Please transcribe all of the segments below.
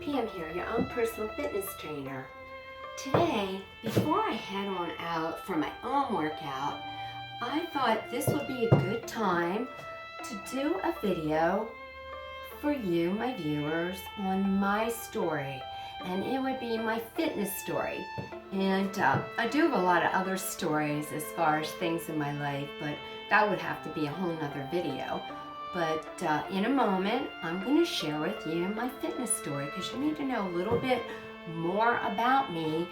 Pam here, your own personal fitness trainer. Today, before I head on out for my own workout, I thought this would be a good time to do a video for you, my viewers, on my story. And it would be my fitness story. And I do have a lot of other stories as far as things in my life, but that would have to be a whole nother video. But in a moment, I'm going to share with you my fitness story because you need to know a little bit more about me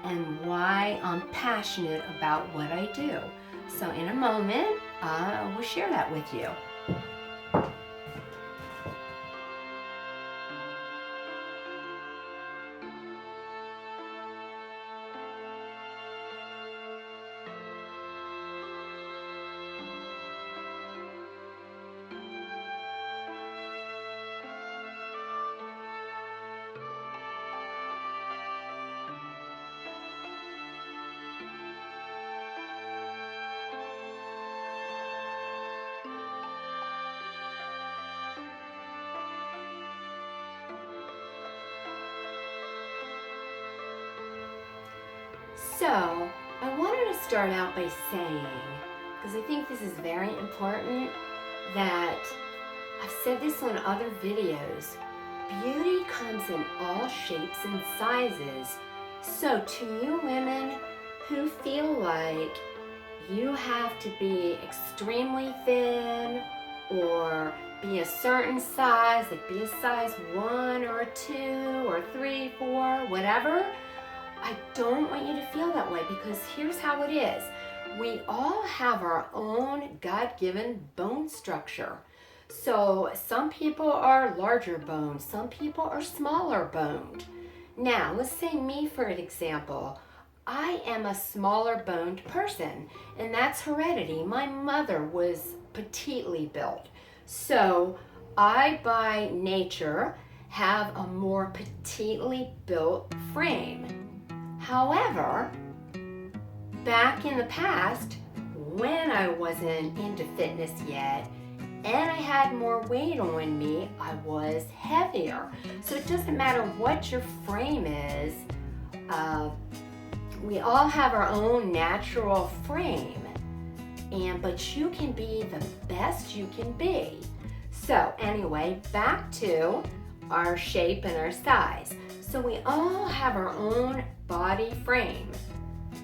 and why I'm passionate about what I do. So in a moment, I will share that with you. So, I wanted to start out by saying, because I think this is very important, that I've said this on other videos, beauty comes in all shapes and sizes. So to you women who feel like you have to be extremely thin or be a certain size, like be a size 1 or 2 or 3, 4, whatever, I don't want you to feel that way because here's how it is. We all have our own God-given bone structure. So some people are larger boned, some people are smaller boned. Now, let's say me for an example. I am a smaller boned person, and that's heredity. My mother was petitely built. So I, by nature, have a more petitely built frame. However, back in the past, when I wasn't into fitness yet, and I had more weight on me, I was heavier. So it doesn't matter what your frame is, we all have our own natural frame, but you can be the best you can be. So anyway, back to our shape and our size. So we all have our own body frame.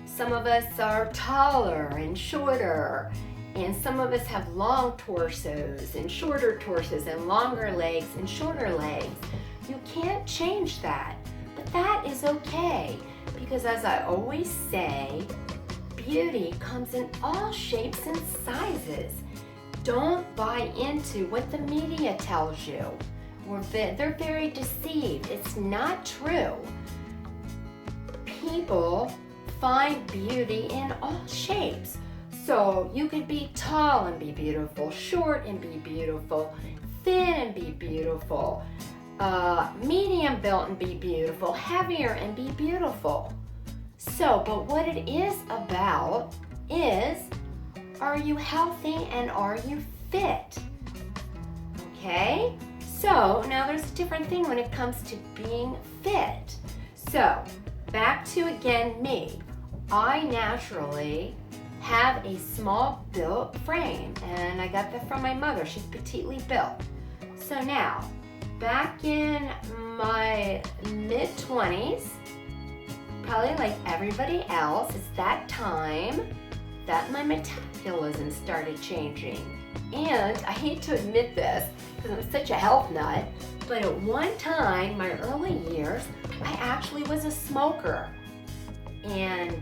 Some of us are taller and shorter, and some of us have long torsos and shorter torsos and longer legs and shorter legs. You can't change that, but that is okay because as I always say, beauty comes in all shapes and sizes. Don't buy into what the media tells you. They're very deceived. It's not true. People find beauty in all shapes. So you could be tall and be beautiful, short and be beautiful, thin and be beautiful, medium built and be beautiful, heavier and be beautiful. So, but what it is about is, are you healthy and are you fit? Okay? So now there's a different thing when it comes to being fit. So back to again me. I naturally have a small built frame and I got that from my mother. She's petitely built. So now, back in my mid-20s, probably like everybody else, it's that time that my metabolism started changing. And I hate to admit this because I'm such a health nut, but at one time, my early years, I actually was a smoker. And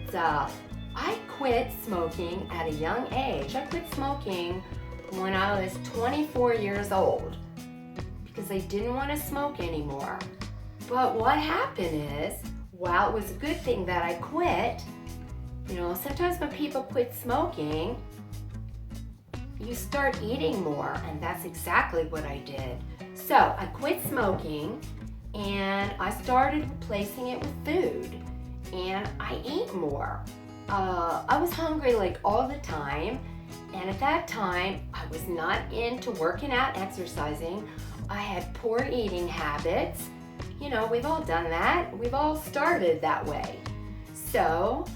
I quit smoking at a young age. I quit smoking when I was 24 years old because I didn't want to smoke anymore. But what happened is, while it was a good thing that I quit, you know, sometimes when people quit smoking, you start eating more, and that's exactly what I did. So I quit smoking and I started replacing it with food, and I ate more. I was hungry like all the time, and at that time I was not into working out, exercising. I had poor eating habits. You know, we've all done that. We've all started that way. So,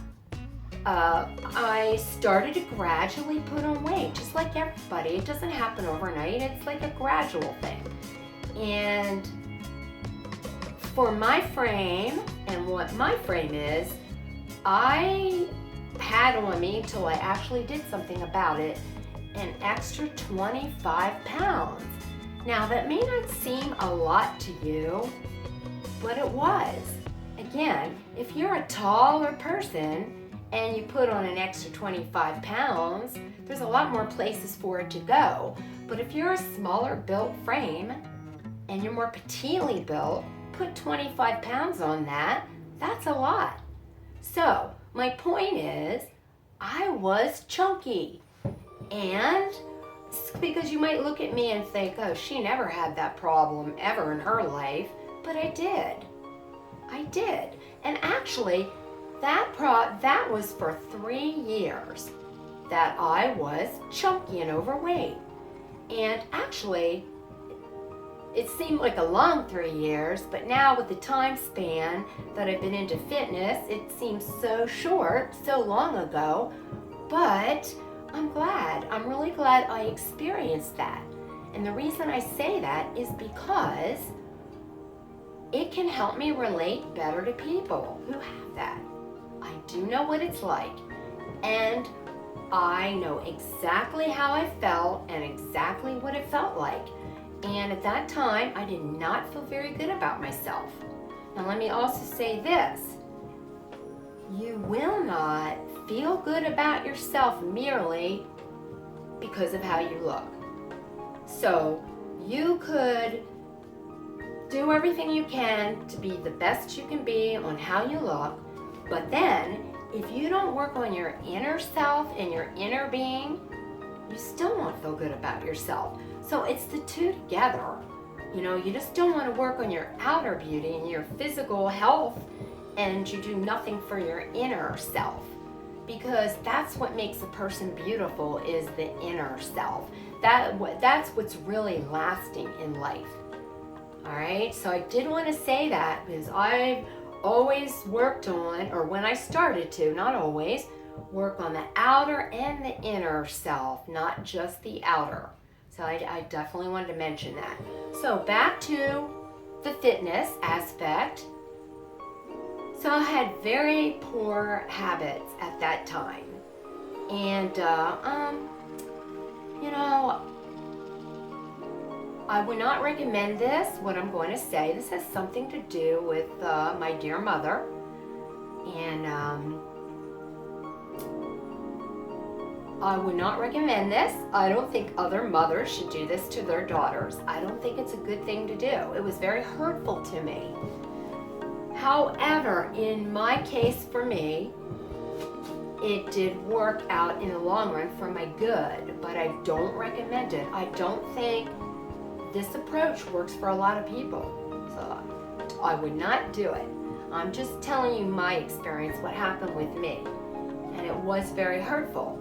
I started to gradually put on weight, just like everybody. It doesn't happen overnight. It's like a gradual thing. And for my frame and what my frame is, I had on me till I actually did something about it, an extra 25 pounds. Now that may not seem a lot to you, but it was. Again, if you're a taller person and you put on an extra 25 pounds, there's a lot more places for it to go. But if you're a smaller built frame and you're more petitely built, put 25 pounds on that, that's a lot. So my point is, I was chunky. And because you might look at me and think, oh, she never had that problem ever in her life, but I did. And actually, that was for 3 years that I was chunky and overweight. And actually, it seemed like a long 3 years, but now with the time span that I've been into fitness, it seems so short, so long ago. But I'm really glad I experienced that. And the reason I say that is because it can help me relate better to people who have that. I do know what it's like, and I know exactly how I felt and exactly what it felt like. And at that time, I did not feel very good about myself. Now let me also say this. You will not feel good about yourself merely because of how you look. So you could do everything you can to be the best you can be on how you look, but then if you don't work on your inner self and your inner being, you still won't feel good about yourself. So it's the two together. You know, you just don't want to work on your outer beauty and your physical health, and you do nothing for your inner self, because that's what makes a person beautiful, is the inner self. That's what's really lasting in life. All right, so I did want to say that because I've always worked on, or when I started to, not always, work on the outer and the inner self, not just the outer. So I definitely wanted to mention that. So back to the fitness aspect. So I had very poor habits at that time. And, you know, I would not recommend this, what I'm going to say. This has something to do with my dear mother. And I would not recommend this. I don't think other mothers should do this to their daughters. I don't think it's a good thing to do. It was very hurtful to me. However, in my case, for me, it did work out in the long run for my good, but I don't recommend it. I don't think this approach works for a lot of people, so I would not do it. I'm just telling you my experience, what happened with me, and it was very hurtful.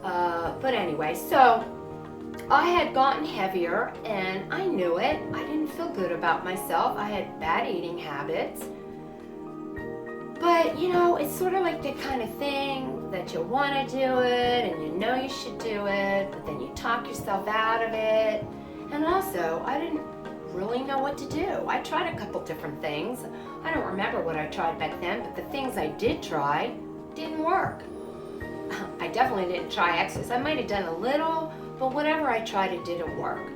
But anyway, so I had gotten heavier, and I knew it. I didn't feel good about myself. I had bad eating habits. But, you know, it's sort of like the kind of thing that you want to do it, and you know you should do it, but then you talk yourself out of it. And also, I didn't really know what to do. I tried a couple different things. I don't remember what I tried back then, but the things I did try didn't work. I definitely didn't try exercise. I might have done a little, but whatever I tried, it didn't work.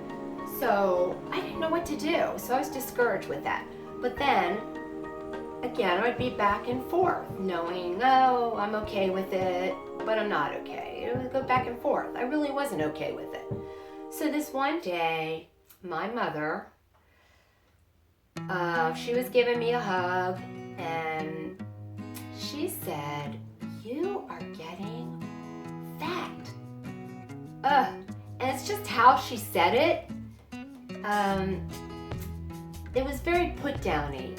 So I didn't know what to do. So I was discouraged with that. But then, again, I'd be back and forth, knowing, oh, I'm okay with it, but I'm not okay. It would go back and forth. I really wasn't okay with it. So this one day, my mother, she was giving me a hug, and she said, "You are getting fat." And it's just how she said it. It was very put-downy,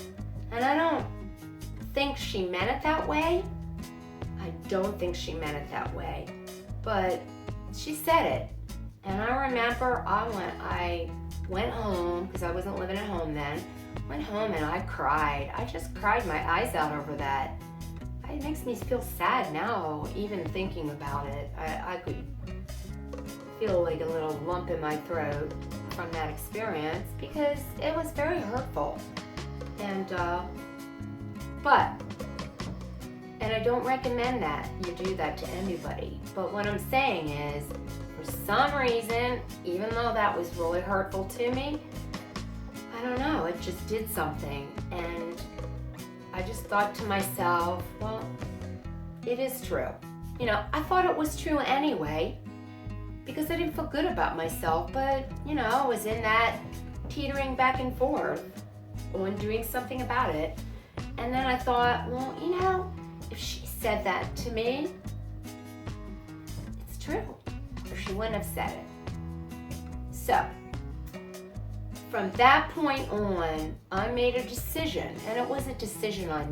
and I don't think she meant it that way. I don't think she meant it that way, but she said it. And I remember I went home, because I wasn't living at home then. Went home and I cried. I just cried my eyes out over that. It makes me feel sad now, even thinking about it. I could feel like a little lump in my throat from that experience, because it was very hurtful. And I don't recommend that you do that to anybody. But what I'm saying is, for some reason, even though that was really hurtful to me, I don't know, it just did something. And I just thought to myself, well, it is true. You know, I thought it was true anyway, because I didn't feel good about myself, but, you know, I was in that teetering back and forth on doing something about it. And then I thought, well, you know, if she said that to me, it's true, or she wouldn't have said it. So, from that point on, I made a decision, and it was a decision I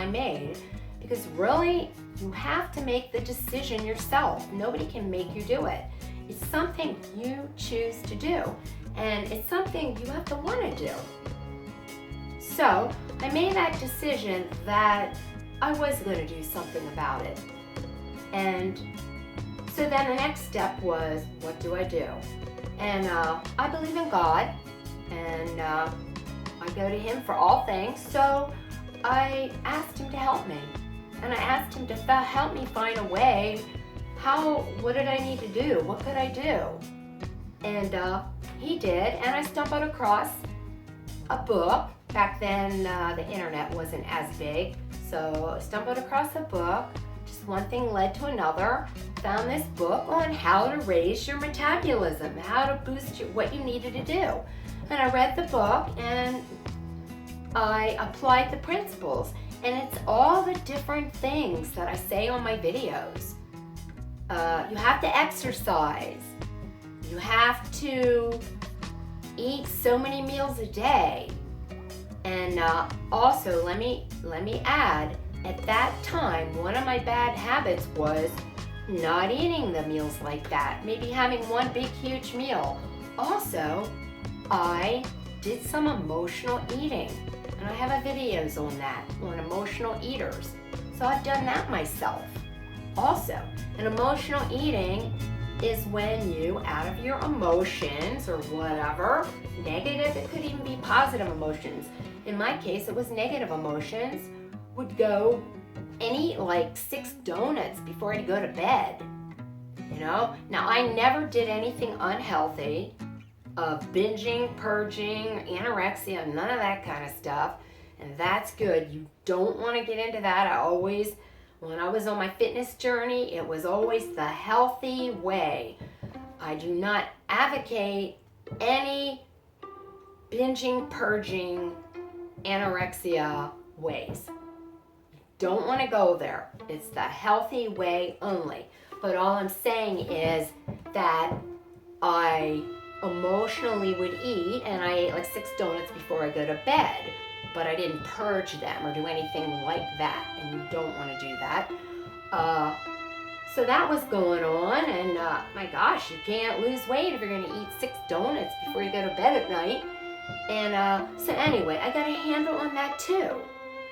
made because really, you have to make the decision yourself. Nobody can make you do it. It's something you choose to do, and it's something you have to want to do. So, I made that decision that I was going to do something about it. And so then the next step was, what do I do? And I believe in God, and I go to Him for all things. So I asked Him to help me, and I asked Him to help me find a way. What did I need to do? What could I do? And He did, and I stumbled across a book. Back then, the internet wasn't as big, so I stumbled across a book. Just one thing led to another. Found this book on how to raise your metabolism, how to boost what you needed to do. And I read the book and I applied the principles. And it's all the different things that I say on my videos. You have to exercise. You have to eat so many meals a day. And also, let me add, at that time, one of my bad habits was not eating the meals like that. Maybe having one big, huge meal. Also, I did some emotional eating. And I have videos on that, on emotional eaters. So I've done that myself. Also, an emotional eating is when you, out of your emotions or whatever, negative, it could even be positive emotions. In my case, it was negative emotions, would go and eat like 6 donuts before I'd go to bed. You know? Now, I never did anything unhealthy, binging, purging, anorexia, none of that kind of stuff. And that's good. You don't want to get into that. When I was on my fitness journey, it was always the healthy way. I do not advocate any binging, purging, anorexia ways. Don't want to go there. It's the healthy way only. But all I'm saying is that I emotionally would eat, and I ate like 6 donuts before I go to bed, but I didn't purge them or do anything like that, and you don't want to do that. So that was going on, and my gosh, you can't lose weight if you're going to eat 6 donuts before you go to bed at night. And so anyway, I got a handle on that too,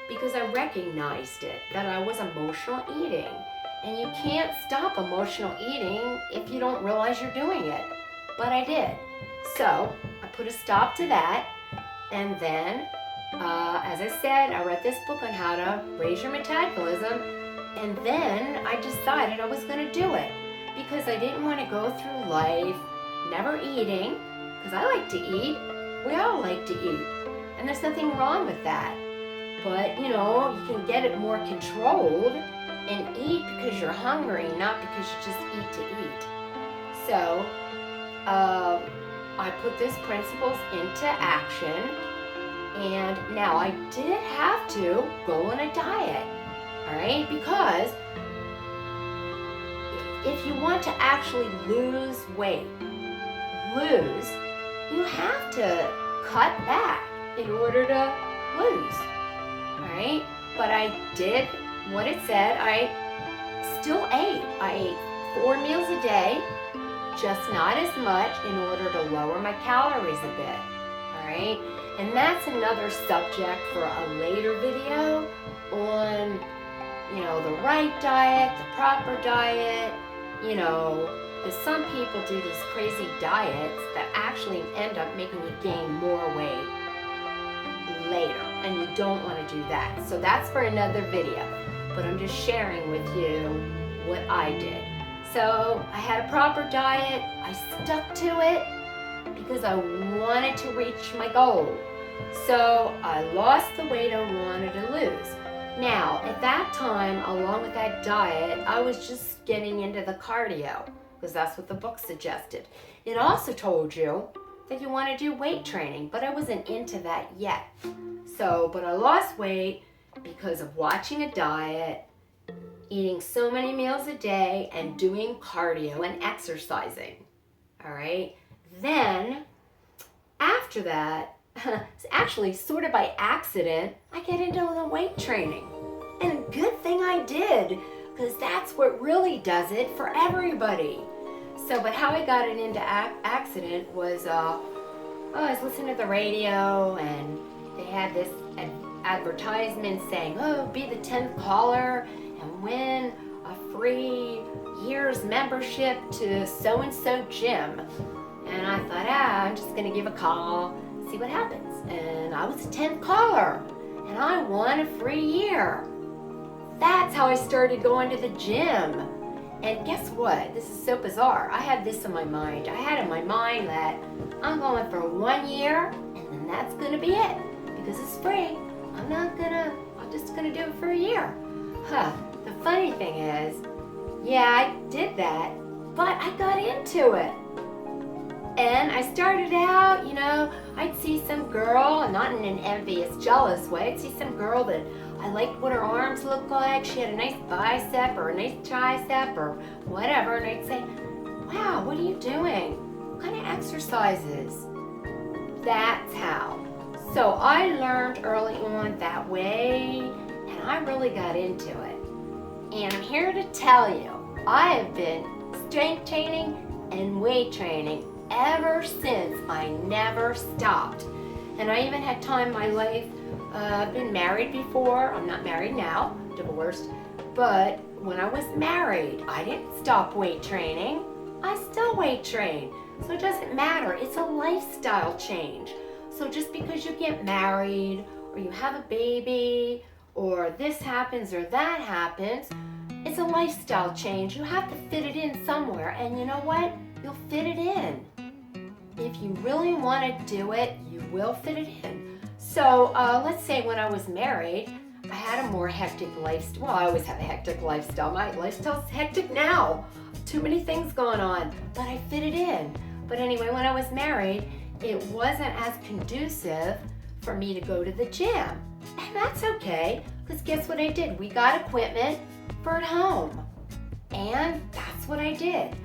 because I recognized it, that I was emotional eating. And you can't stop emotional eating if you don't realize you're doing it. But I did. So I put a stop to that, and then, as I said, I read this book on how to raise your metabolism, and then I decided I was going to do it, because I didn't want to go through life never eating, because I like to eat. We all like to eat, and there's nothing wrong with that. But, you know, you can get it more controlled and eat because you're hungry, not because you just eat to eat. So, I put these principles into action, and now I did have to go on a diet, all right? Because if you want to actually lose weight, you have to cut back in order to lose, all right? But I did what it said. I still ate. I ate 4 meals a day, just not as much in order to lower my calories a bit, all right? And that's another subject for a later video on, the right diet, the proper diet, because some people do these crazy diets that actually end up making you gain more weight later, and you don't want to do that. So that's for another video, but I'm just sharing with you what I did. So I had a proper diet, I stuck to it because I wanted to reach my goal. So I lost the weight I wanted to lose. Now, at that time, along with that diet, I was just getting into the cardio because that's what the book suggested. It also told you that you want to do weight training, but I wasn't into that yet. But I lost weight because of watching a diet, eating so many meals a day, and doing cardio and exercising, all right? Then, after that, actually sort of by accident, I get into the weight training. And a good thing I did, because that's what really does it for everybody. But how I got it into accident was, I was listening to the radio, and they had this advertisement saying, be the 10th caller and win a free year's membership to so-and-so gym. And I thought, I'm just going to give a call, see what happens. And I was the 10th caller, and I won a free year. That's how I started going to the gym. And guess what? This is so bizarre. I had this in my mind. I had in my mind that I'm going for 1 year, and then that's going to be it. Because it's free. I'm just going to do it for a year. The funny thing is, I did that, but I got into it. And I started out, I'd see some girl, not in an envious, jealous way, I'd see some girl that I liked what her arms looked like. She had a nice bicep or a nice tricep or whatever. And I'd say, wow, what are you doing? What kind of exercises? That's how. So I learned early on that way, and I really got into it. And I'm here to tell you, I have been strength training and weight training ever since. I never stopped. And I even had time in my life, I've been married before. I'm not married now, divorced. But when I was married, I didn't stop weight training. I still weight train. So it doesn't matter. It's a lifestyle change. So just because you get married or you have a baby or this happens or that happens, it's a lifestyle change. You have to fit it in somewhere. And you know what? You'll fit it in. If you really want to do it, you will fit it in. So let's say when I was married, I had a more hectic lifestyle. Well, I always have a hectic lifestyle. My lifestyle's hectic now. Too many things going on, but I fit it in. But anyway, when I was married, it wasn't as conducive for me to go to the gym. And that's okay, because guess what I did? We got equipment for at home. And that's what I did.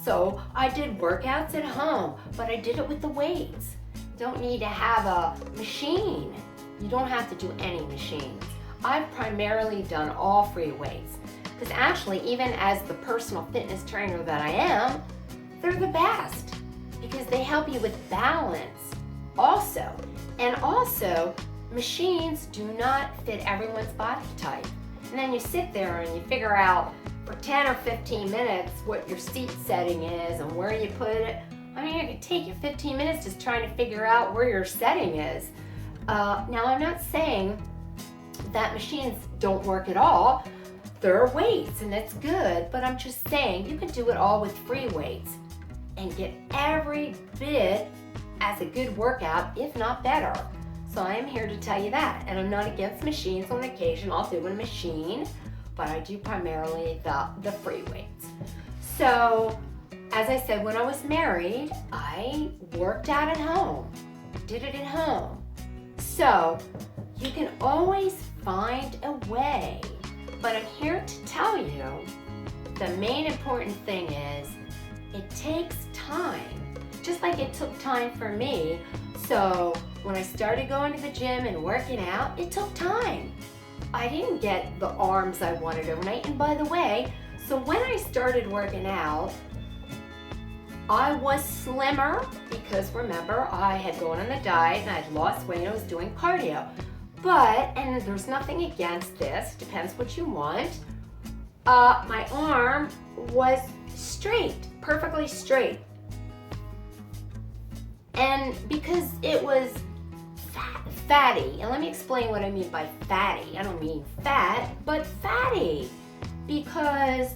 So I did workouts at home, but I did it with the weights. You don't need to have a machine. You don't have to do any machines. I've primarily done all free weights, because actually, even as the personal fitness trainer that I am, they're the best because they help you with balance also. And also, machines do not fit everyone's body type. And then you sit there and you figure out for 10 or 15 minutes what your seat setting is and where you put it. I mean, it could take you 15 minutes just trying to figure out where your setting is. Now, I'm not saying that machines don't work at all. There are weights and it's good, but I'm just saying you can do it all with free weights and get every bit as a good workout, if not better. So I am here to tell you that. And I'm not against machines. On occasion, I'll do a machine, but I do primarily the free weights. So, as I said, when I was married, I worked out at home, did it at home. So, you can always find a way. But I'm here to tell you, the main important thing is, it takes time. Just like it took time for me. So, when I started going to the gym and working out, it took time. I didn't get the arms I wanted overnight. And by the way, so when I started working out, I was slimmer because remember, I had gone on the diet and I had lost weight and I was doing cardio. But, and there's nothing against this, depends what you want, my arm was straight, perfectly straight. And because it was fatty, and let me explain what I mean by fatty. I don't mean fat, but fatty. Because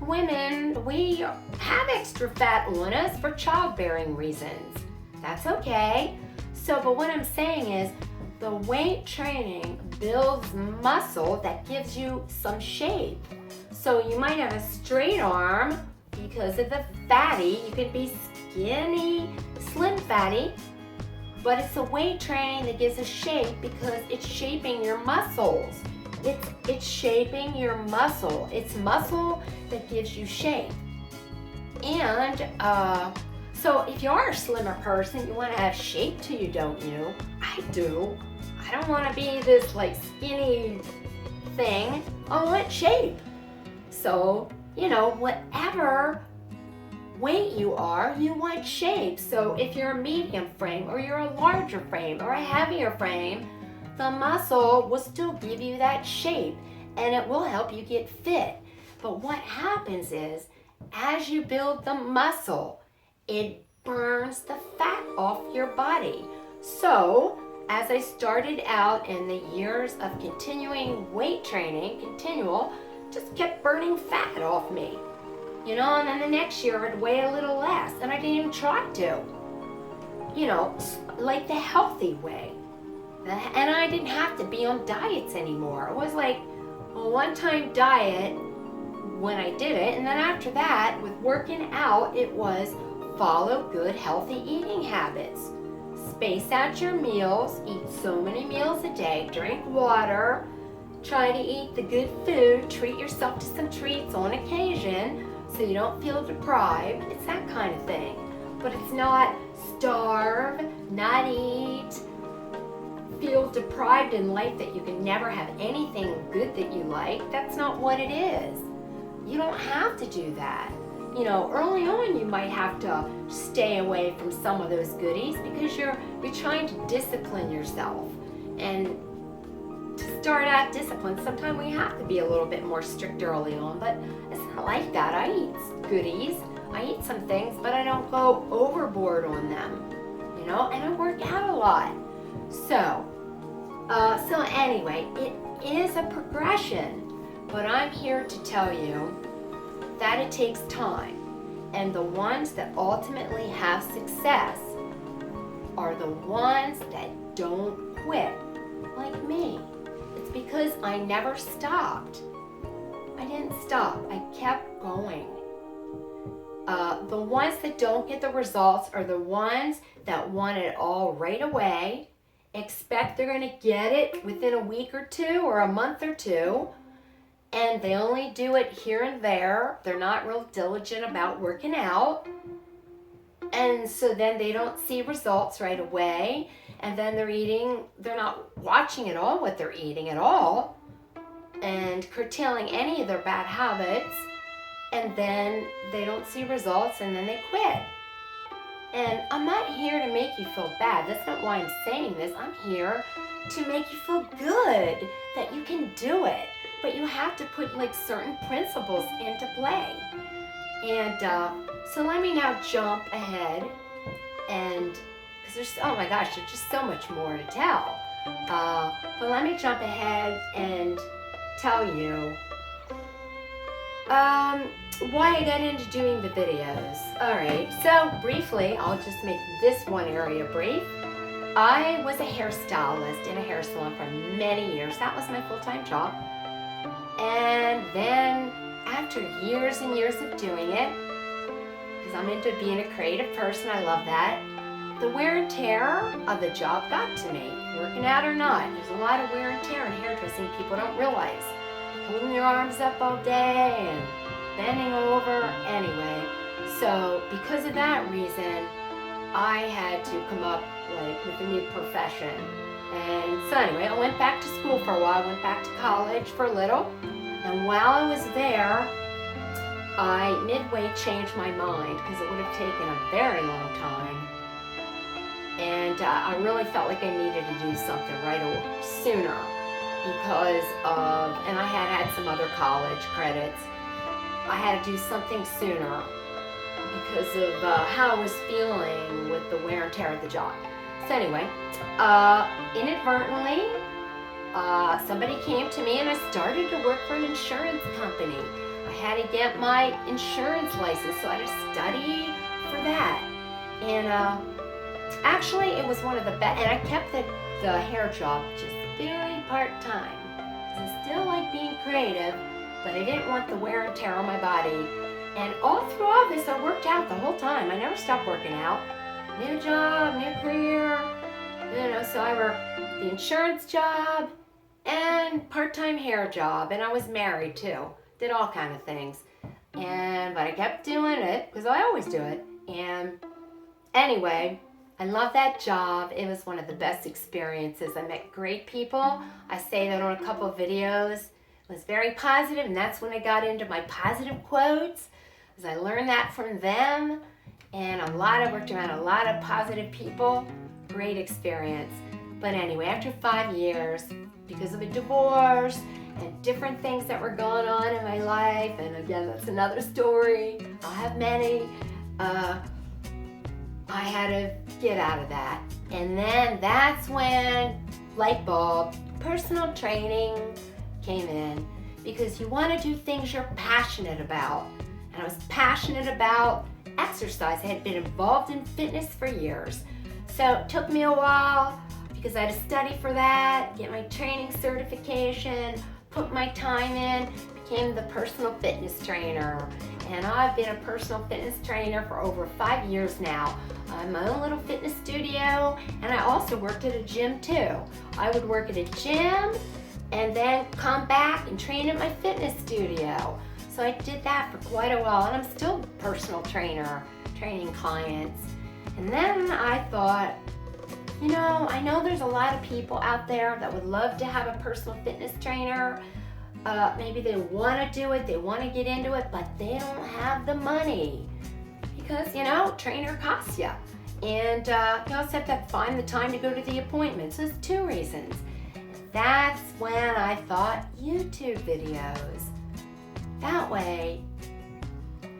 women, we have extra fat on us for childbearing reasons. That's okay. So, but what I'm saying is, the weight training builds muscle that gives you some shape. So you might have a straight arm because of the fatty. You could be skinny, slim fatty, but it's the weight training that gives a shape because it's shaping your muscles. It's shaping your muscle. It's muscle that gives you shape. And so if you are a slimmer person, you want to have shape to you, don't you? I do. I don't want to be this like skinny thing. I want shape. So, you know, whatever weight you are, you want shape. So if you're a medium frame or you're a larger frame or a heavier frame, the muscle will still give you that shape and it will help you get fit. But what happens is, as you build the muscle, it burns the fat off your body. So, as I started out in the years of continuing weight training, just kept burning fat off me. You know, and then the next year I'd weigh a little less, and I didn't even try to. You know, like the healthy way. And I didn't have to be on diets anymore. It was like a one-time diet when I did it, and then after that, with working out, it was follow good healthy eating habits. Space out your meals, eat so many meals a day, drink water, try to eat the good food, treat yourself to some treats on occasion so you don't feel deprived. It's that kind of thing. But it's not starve, not eat, feel deprived in life that you can never have anything good that you like. That's not what it is. You don't have to do that. You know, early on you might have to stay away from some of those goodies because you're trying to discipline yourself. And to start out discipline, sometimes we have to be a little bit more strict early on, but it's not like that. I eat goodies, I eat some things, but I don't go overboard on them, you know, and I work out a lot. So anyway, it is a progression, but I'm here to tell you that it takes time. And the ones that ultimately have success are the ones that don't quit, like me. It's because I never stopped. I didn't stop. I kept going. The ones that don't get the results are the ones that want it all right away, expect they're going to get it within a week or two or a month or two, and they only do it here and there. They're not real diligent about working out, and so then they don't see results right away, and then they're not watching at all what they're eating at all, and curtailing any of their bad habits, and then they don't see results, and then they quit. And I'm not here to make you feel bad. That's not why I'm saying this. I'm here to make you feel good that you can do it. But you have to put like certain principles into play. And so let me now jump ahead, and because oh my gosh, there's just so much more to tell. But let me jump ahead and tell you why I got into doing the videos. Alright, so briefly, I'll just make this one area brief. I was a hairstylist in a hair salon for many years. That was my full-time job. And then after years and years of doing it, because I'm into being a creative person, I love that, the wear and tear of the job got to me, working out or not. There's a lot of wear and tear in hairdressing people don't realize. Holding your arms up all day and bending over. Anyway, so because of that reason, I had to come up like with a new profession. And so anyway, I went back to school for a while. I went back to college for a little. And while I was there, I midway changed my mind because it would have taken a very long time. And I really felt like I needed to do something sooner because of, and I had some other college credits. I had to do something sooner because of how I was feeling with the wear and tear of the job. So anyway, inadvertently, somebody came to me and I started to work for an insurance company. I had to get my insurance license, so I had to study for that. And actually, it was one of the best, and I kept the hair job just very part-time. I still like being creative, but I didn't want the wear and tear on my body. And all through all this, I worked out the whole time. I never stopped working out. New job, new career. So I worked the insurance job and part-time hair job, and I was married too. Did all kind of things. But I kept doing it because I always do it. And anyway, I love that job. It was one of the best experiences. I met great people. I say that on a couple of videos. It was very positive, and that's when I got into my positive quotes, because I learned that from them. And I worked around a lot of positive people. Great experience. But anyway, after 5 years, because of a divorce and different things that were going on in my life, and again, that's another story. I'll have many. I had to get out of that. And then that's when light bulb, personal training came in, because you want to do things you're passionate about. And I was passionate about exercise. I had been involved in fitness for years. So it took me a while because I had to study for that, get my training certification, put my time in, became the personal fitness trainer. And I've been a personal fitness trainer for over 5 years now. I have my own little fitness studio, and I also worked at a gym too. I would work at a gym and then come back and train at my fitness studio. So I did that for quite a while, and I'm still a personal trainer, training clients. And then I thought, I know there's a lot of people out there that would love to have a personal fitness trainer. Maybe they want to do it, they want to get into it, but they don't have the money. Because, trainer costs you. And you also have to find the time to go to the appointments. There's 2 reasons. That's when I thought YouTube videos. That way,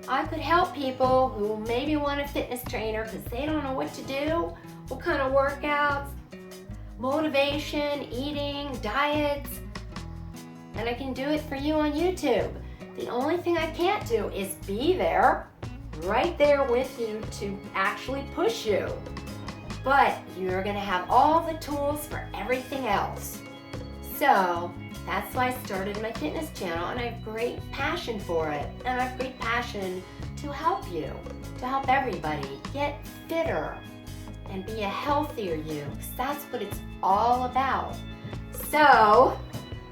I could help people who maybe want a fitness trainer because they don't know what to do, what kind of workouts, motivation, eating, diets, and I can do it for you on YouTube. The only thing I can't do is be there, right there with you to actually push you. But you're gonna have all the tools for everything else. So that's why I started my fitness channel, and I have great passion for it. And I have great passion to help you, to help everybody get fitter and be a healthier you, because that's what it's all about. So,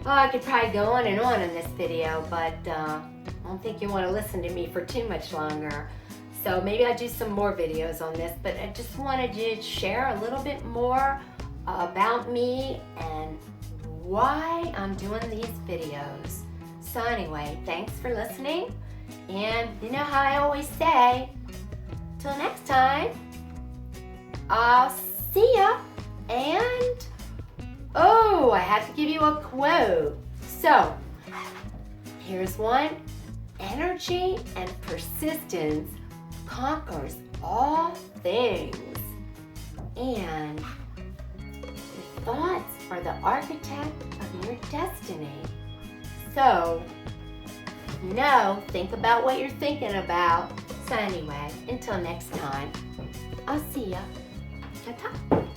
I could probably go on and on in this video, but I don't think you want to listen to me for too much longer. So maybe I'll do some more videos on this, but I just wanted to share a little bit more about me and why I'm doing these videos. So anyway, thanks for listening, and you know how I always say, till next time, I'll see ya. And I have to give you a quote. So here's one: energy and persistence conquers all things, and your thoughts are the architect of your destiny. So, think about what you're thinking about. So anyway, until next time, I'll see ya. Ta-ta.